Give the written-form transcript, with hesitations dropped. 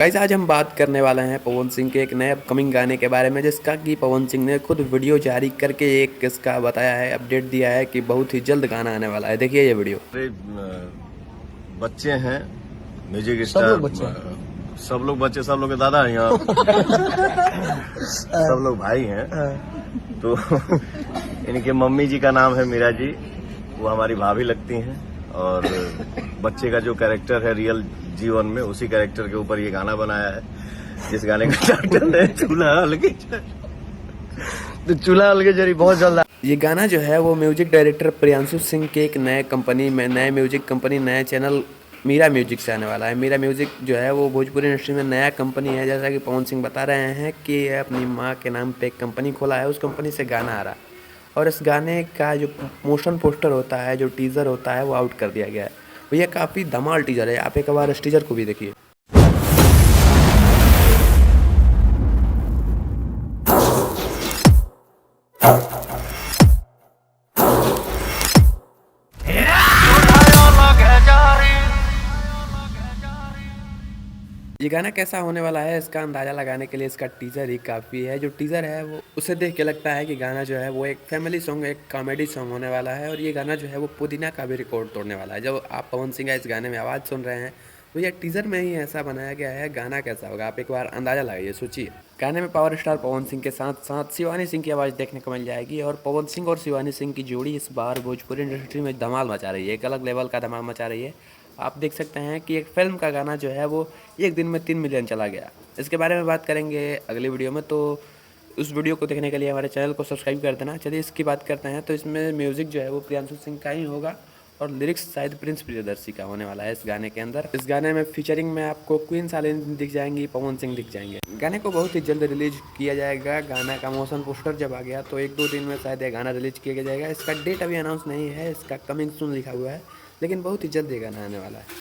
Guys आज हम बात करने वाले हैं पवन सिंह के एक नए अपकमिंग गाने के बारे में, जिसका कि पवन सिंह ने खुद वीडियो जारी करके एक इसका बताया है, अपडेट दिया है कि बहुत ही जल्द गाना आने वाला है। देखिए ये वीडियो। बच्चे हैं म्यूजिक सब स्टार, लोग बच्चे सब लोग बच्चे, सब लोग के दादा हैं यहाँ। सब लोग भाई हैं। तो इनके मम्मी जी का नाम है मीरा जी, वो हमारी भाभी लगती हैं। और बच्चे का जो कैरेक्टर है रियल जीवन में, उसी कैरेक्टर के ऊपर ये गाना बनाया है, जिस गाने का टाइटल है चूल्हा अलगे। तो चूल्हा अलगे जरी बहुत जल्द। ये गाना जो है वो म्यूजिक डायरेक्टर प्रियांशु सिंह के एक नए कंपनी में, नए म्यूजिक कंपनी, नए चैनल मीरा म्यूजिक से आने वाला है। मीरा म्यूजिक जो है वो भोजपुरी इंडस्ट्री में नया कंपनी है। जैसा कि पवन सिंह बता रहे हैं कि अपनी माँ के नाम पे एक कंपनी खोला है, उस कंपनी से गाना आ रहा है। और इस गाने का जो मोशन पोस्टर होता है, जो टीज़र होता है, वो आउट कर दिया गया है। भैया काफ़ी धमाल टीज़र है, आप एक बार इस टीज़र को भी देखिए। ये गाना कैसा होने वाला है, इसका अंदाज़ा लगाने के लिए इसका टीज़र ही काफ़ी है। जो टीज़र है वो उसे देख के लगता है कि गाना जो है वो एक फैमिली सॉन्ग, एक कॉमेडी सॉन्ग होने वाला है। और ये गाना जो है वो पुदीना का भी रिकॉर्ड तोड़ने वाला है। जब आप पवन सिंह का इस गाने में आवाज़ सुन रहे हैं तो ये टीज़र में ही ऐसा बनाया गया है, गाना कैसा होगा आप एक बार अंदाज़ा लगाइए, सोचिए। गाने में पावर स्टार पवन सिंह के साथ साथ शिवानी सिंह की आवाज़ देखने को मिल जाएगी। और पवन सिंह और शिवानी सिंह की जोड़ी इस बार भोजपुरी इंडस्ट्री में धमाल मचा रही है, एक अलग लेवल का धमाल मचा रही है। आप देख सकते हैं कि एक फिल्म का गाना जो है वो एक दिन में 3 मिलियन चला गया। इसके बारे में बात करेंगे अगली वीडियो में, तो उस वीडियो को देखने के लिए हमारे चैनल को सब्सक्राइब कर देना। चलिए इसकी बात करते हैं। तो इसमें म्यूज़िक जो है वो प्रियांशु सिंह का ही होगा और लिरिक्स शायद प्रिंस प्रियदर्शी का होने वाला है इस गाने के अंदर। इस गाने में फीचरिंग में आपको क्वीन सालिन दिख जाएंगी, पवन सिंह दिख जाएंगे। गाने को बहुत ही जल्द रिलीज किया जाएगा। गाना का मोशन पोस्टर जब आ गया तो 1-2 दिन में शायद ये गाना रिलीज किया जाएगा। इसका डेट अभी अनाउंस नहीं है, इसका कमिंग सून लिखा हुआ है, लेकिन बहुत ही जल्द ये गाना आने वाला है।